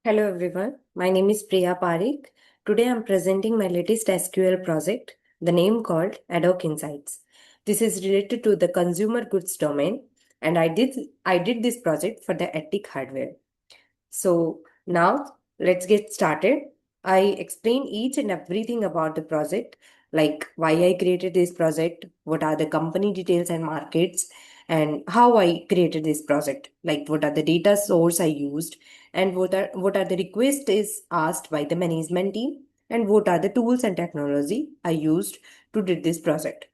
Hello everyone, my name is Priya Parikh. Today I'm presenting my latest SQL project, the name called Ad hoc Insights. This is related to the consumer goods domain and I did this project for the Ethic hardware. So now let's get started. I explain each and everything about the project, like why I created this project, what are the company details and markets, and how I created this project, like what are the data source I used, and what are the requests is asked by the management team, and what are the tools and technology I used to did this project.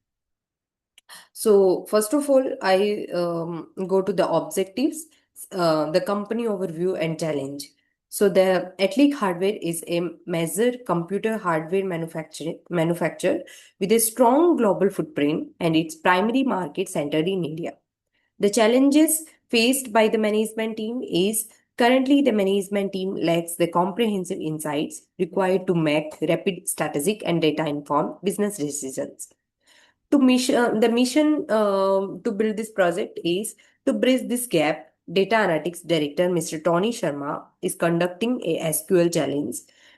So first of all, I go to the objectives, the company overview and challenge. So the Atlic Hardware is a major computer hardware manufacturer with a strong global footprint and its primary market centered in India. The challenges faced by the management team is currently the management team lacks the comprehensive insights required to make rapid strategic and data informed business decisions. The mission to build this project is to bridge this gap. Data analytics director Mr. Tony Sharma is conducting a SQL challenge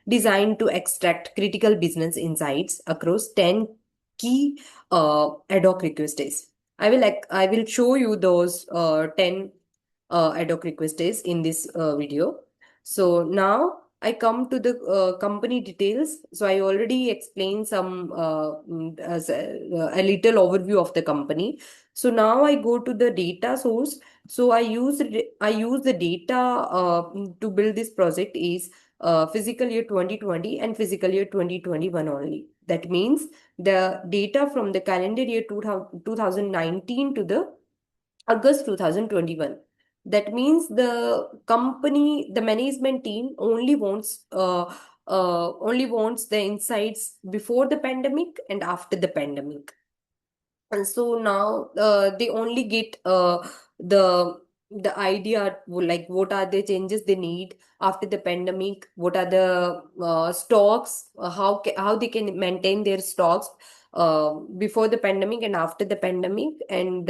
designed to extract critical business insights across 10 key ad hoc requests. I will show you those 10 ad hoc requests in this video. So now I come to the company details. So I already explained some as a little overview of the company. So now I go to the data source. So I use the data to build this project is fiscal year 2020 and fiscal year 2021 only. That means the data from the calendar year 2019 to the August 2021. That means the management team only wants the insights before the pandemic and after the pandemic. And so now they only get the idea, like what are the changes they need after the pandemic, what are the stocks, how they can maintain their stocks before the pandemic and after the pandemic, and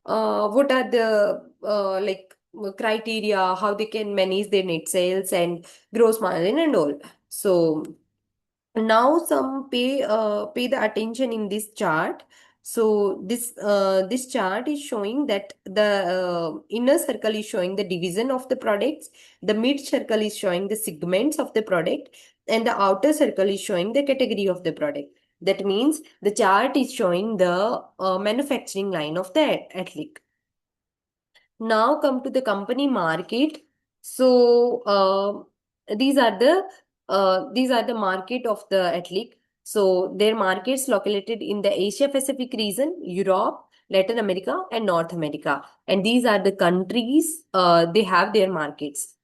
what are the criteria, how they can manage their net sales and gross margin and all. So now some pay the attention in this chart. So this chart is showing that the inner circle is showing the division of the products, the mid circle is showing the segments of the product, and the outer circle is showing the category of the product. That means the chart is showing the manufacturing line of the Atlic. Now come to the company market. So these are the market of the Atlic. So their markets located in the Asia Pacific region, Europe, Latin America, and North America. And these are the countries they have their markets.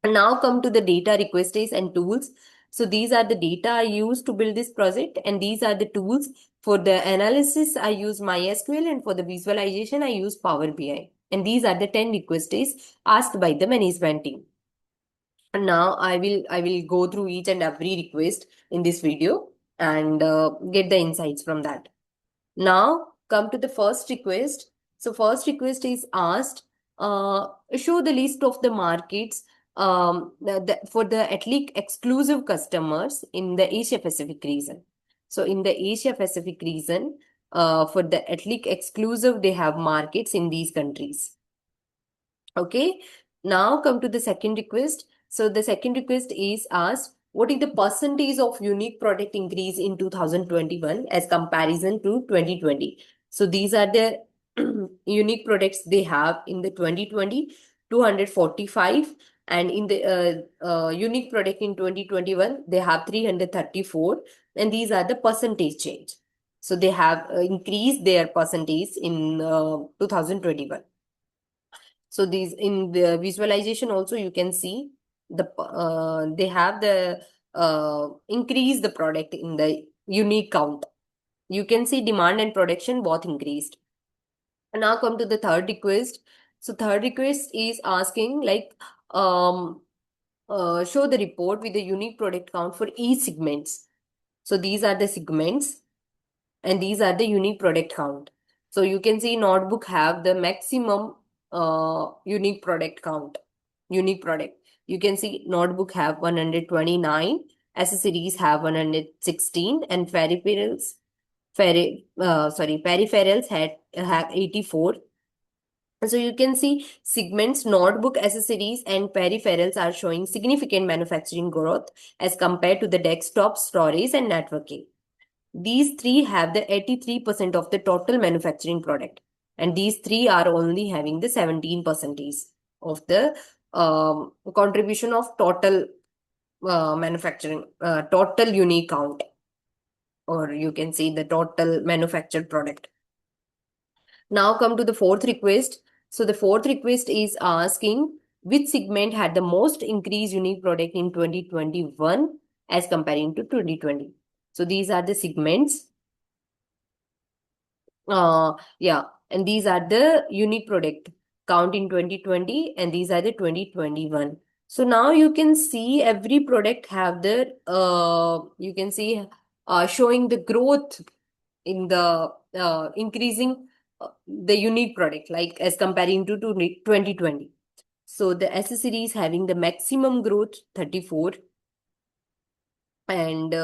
And now come to the data requests and tools. So these are the data I use to build this project, and these are the tools. For the analysis, I use MySQL, and for the visualization, I use Power BI. And these are the 10 requests asked by the management team. And now I will go through each and every request in this video and get the insights from that. Now come to the first request. So first request is asked, show the list of the markets for the Atlic exclusive customers in the Asia Pacific region. So in the Asia Pacific region, for the Atlic exclusive, they have markets in these countries. Okay. Now come to the second request. So the second request is asked, what is the percentage of unique product increase in 2021 as comparison to 2020? So these are the unique products they have in the 2020, 245, and in the unique product in 2021, they have 334, and these are the percentage change. So they have increased their percentage in 2021. So these in the visualization also you can see they have the increase the product in the unique count. You can see demand and production both increased. And now come to the third request. So third request is asking like show the report with the unique product count for each segments. So these are the segments and these are the unique product count. So you can see notebook have the maximum unique product count. unique product. You can see notebook have 129, accessories have 116, and peripherals have 84. So you can see segments, notebook, accessories, and peripherals are showing significant manufacturing growth as compared to the desktop, storage, and networking. These three have the 83% of the total manufacturing product, and these three are only having the 17% of the contribution of total manufacturing, total unique count, or you can see the total manufactured product. Now come to the fourth request. So the fourth request is asking which segment had the most increased unique product in 2021 as comparing to 2020. So these are the segments. Yeah, and these are the unique product count in 2020, and these are the 2021. So now you can see every product have the you can see showing the growth in the increasing the unique product, like as comparing to 2020. So the accessories having the maximum growth 34, and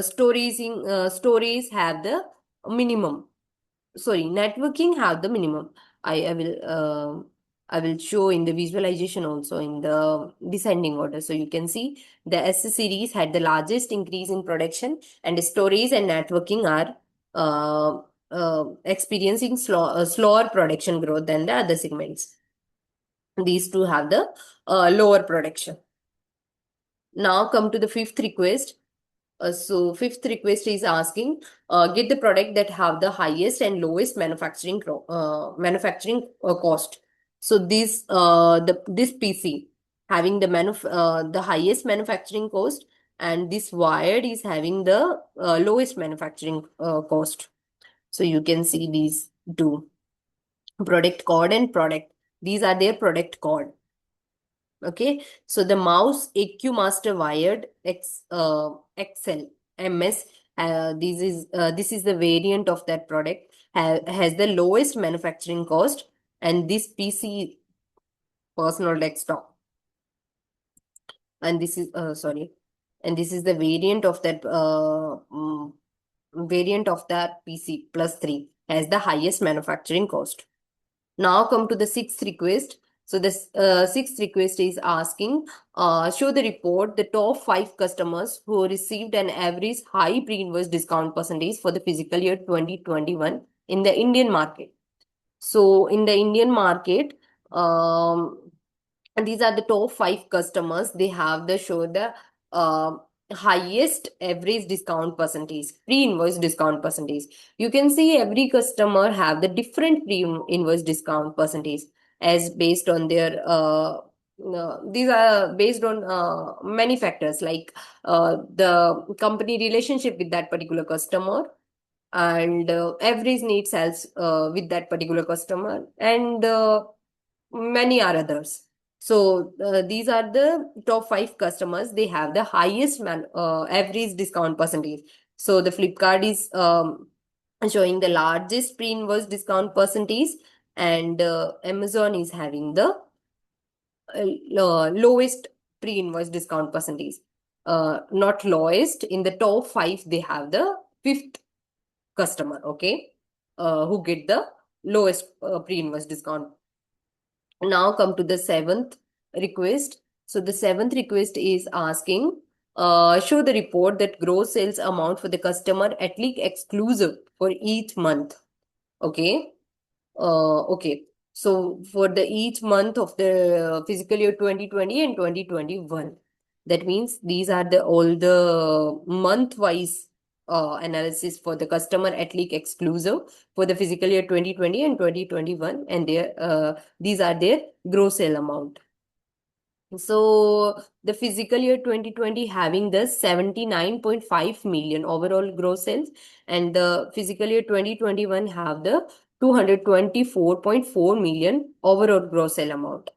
stories have the minimum. Sorry, networking have the minimum. I will show in the visualization also in the descending order. So you can see the accessories had the largest increase in production, and storage and networking are experiencing slower production growth than the other segments. These two have the lower production. Now come to the fifth request. So fifth request is asking, get the product that have the highest and lowest manufacturing cost. So this PC having the highest manufacturing cost, and this wired is having the lowest manufacturing cost. So you can see these two, product code and product. These are their product code. Okay, so the mouse AQ Master Wired XL MS. This is the variant of that product. Has the lowest manufacturing cost, and this PC personal desktop. And this is and this is the variant of that PC plus 3 has the highest manufacturing cost. Now come to the sixth request. So this sixth request is asking, show the report the top 5 customers who received an average high pre-invoice discount percentage for the fiscal year 2021 in the Indian market. So in the Indian market, and these are the top 5 customers. They have the show the highest average discount percentage, pre-invoice discount percentage. You can see every customer have the different pre-invoice discount percentage as based on their these are based on many factors, like the company relationship with that particular customer, and average need sales with that particular customer, and many are others. So these are the top 5 customers. They have the highest average discount percentage. So the Flipkart is showing the largest pre-invoice discount percentage, and Amazon is having the lowest pre-invoice discount percentage. Not lowest, in the top 5 they have the 5th customer, okay, who get the lowest pre-invoice discount. Now come to the seventh request. So the seventh request is asking, show the report that gross sales amount for the customer at least exclusive for each month. Okay. Okay. So for the each month of the fiscal year 2020 and 2021. That means these are the all the month-wise analysis for the customer at least exclusive for the fiscal year 2020 and 2021, and these are their gross sale amount. So the fiscal year 2020 having the 79.5 million overall gross sales, and the fiscal year 2021 have the 224.4 million overall gross sale amount.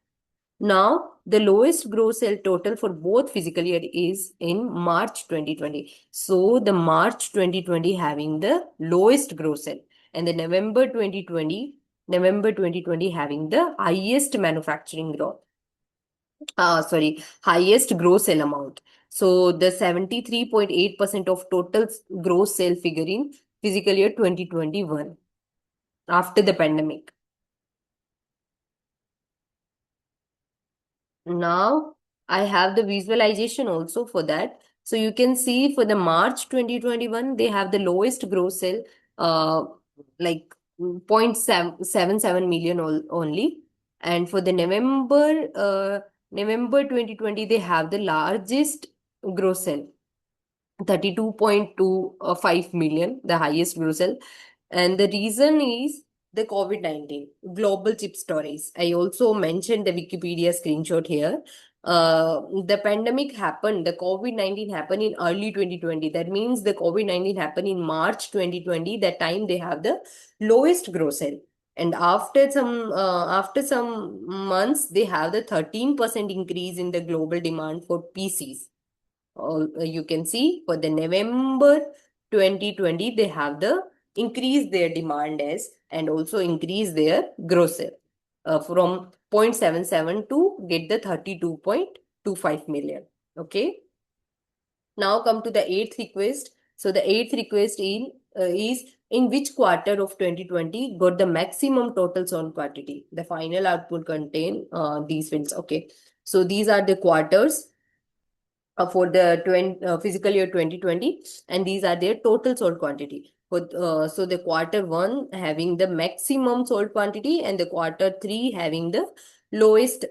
Now, the lowest gross sale total for both fiscal year is in March 2020. So the March 2020 having the lowest gross sale, and the November 2020 having the highest manufacturing growth. highest gross sale amount. So the 73.8% of total gross sale figure in fiscal year 2021 after the pandemic. Now I have the visualization also for that. So you can see for the March 2021, they have the lowest gross sale, like 0.77 million only. And for the November 2020, they have the largest gross sale, 32.25 million, the highest gross sale. And the reason is the COVID-19 global chip stories. I also mentioned the Wikipedia screenshot here. The pandemic happened, the COVID-19 happened in early 2020. That means the COVID-19 happened in March 2020. That time they have the lowest gross sale. And after some months, they have the 13% increase in the global demand for PCs. You can see for the November 2020, they have the increase their demand as and also increase their gross sale from 0.77 to get the 32.25 million. Okay. Now come to the eighth request. So the eighth request is in which quarter of 2020 got the maximum total sold quantity. The final output contain these fields. Okay. So these are the quarters for the fiscal year 2020, and these are their total sold quantity. So the quarter one having the maximum sold quantity and the quarter three having the lowest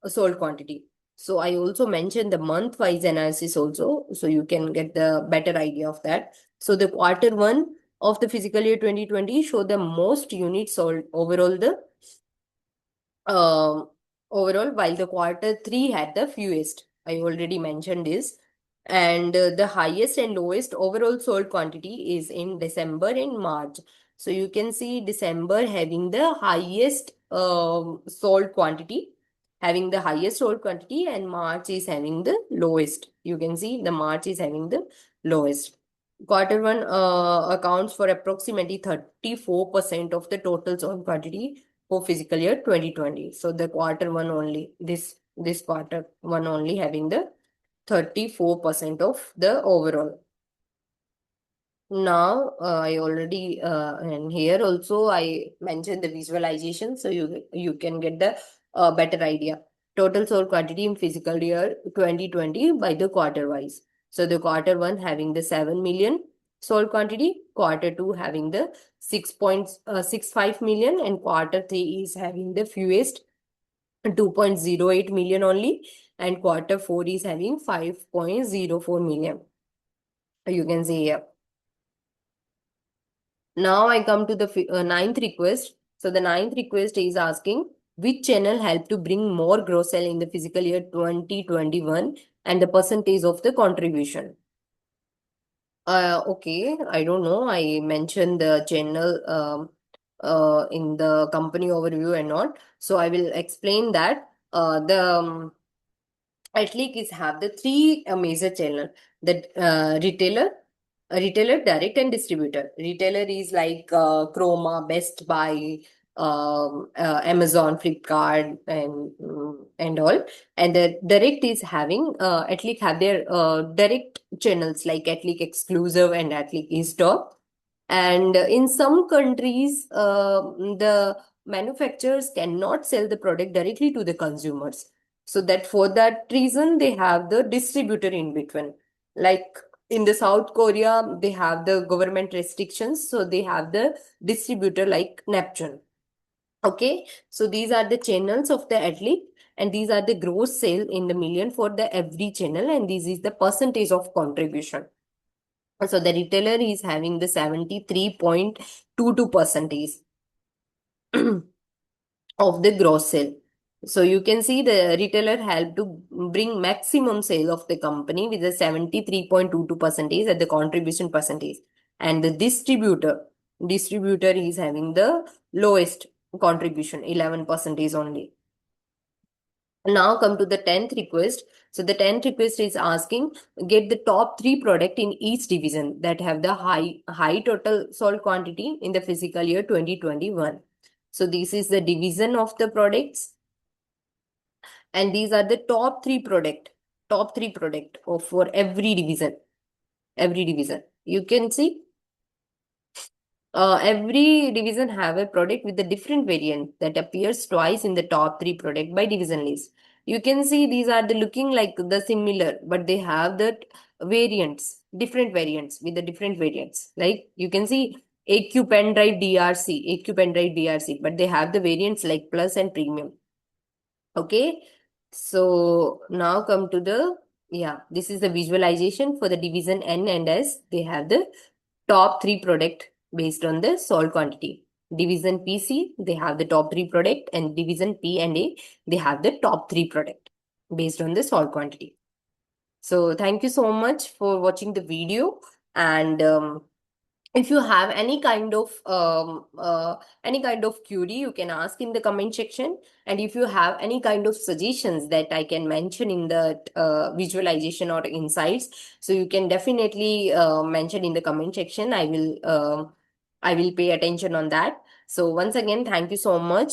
sold quantity. So I also mentioned the month wise analysis also, so you can get the better idea of that. So the quarter one of the fiscal year 2020 show the most units sold overall, um, while the quarter three had the fewest. I already mentioned this. And the highest and lowest overall sold quantity is in December and March. So you can see December having the highest sold quantity, and March is having the lowest. You can see the March is having the lowest. Quarter one accounts for approximately 34% of the total sold quantity for fiscal year 2020. So the quarter one only, this quarter one only having the 34% of the overall. Now I already and here also I mentioned the visualization, so you can get the better idea. Total sold quantity in fiscal year 2020 by the quarter wise. So the quarter one having the 7 million sold quantity, quarter two having the 6.65 million, and quarter three is having the fewest 2.08 million only, and quarter four is having 5.04 million. You can see here. Now I come to the ninth request. So the ninth request is asking which channel helped to bring more gross sale in the fiscal year 2021 and the percentage of the contribution. Okay, I don't know. I mentioned the channel in the company overview and not. So I will explain that. The Atlic is have the three major channel: the retailer, direct, and distributor. Retailer is like Chroma, Best Buy, Amazon, Flipkart, and all. And the direct is having Atlic have their direct channels like Atlic Exclusive and Atlic eStore. And in some countries, the manufacturers cannot sell the product directly to the consumers. So that for that reason, they have the distributor in between. Like in the South Korea, they have the government restrictions. So they have the distributor like Neptune. Okay. So these are the channels of the Atlic, and these are the gross sale in the million for the every channel. And this is the percentage of contribution. So the retailer is having the 73.22 percentage of the gross sale. So you can see the retailer helped to bring maximum sale of the company with the 73.22 percentage at the contribution percentage. And the distributor is having the lowest contribution, 11 percentage only. Now come to the 10th request. So the 10th request is asking get the top three product in each division that have the high total sold quantity in the fiscal year 2021. So this is the division of the products. And these are the top three product of for every division. You can see every division have a product with a different variant that appears twice in the top three product by division list. You can see these are the looking like the similar, but they have the different variants with the different variants. Like you can see AQ pendrive DRC, but they have the variants like plus and premium. Okay, so now come to the, yeah, this is the visualization for the division N and S. They have the top three product based on the sold quantity. Division PC, they have the top three product, and division P and A, they have the top three product based on the sold quantity. So thank you so much for watching the video. And if you have any kind of query, you can ask in the comment section. And if you have any kind of suggestions that I can mention in the visualization or insights, so you can definitely mention in the comment section. I will pay attention on that. So once again, thank you so much.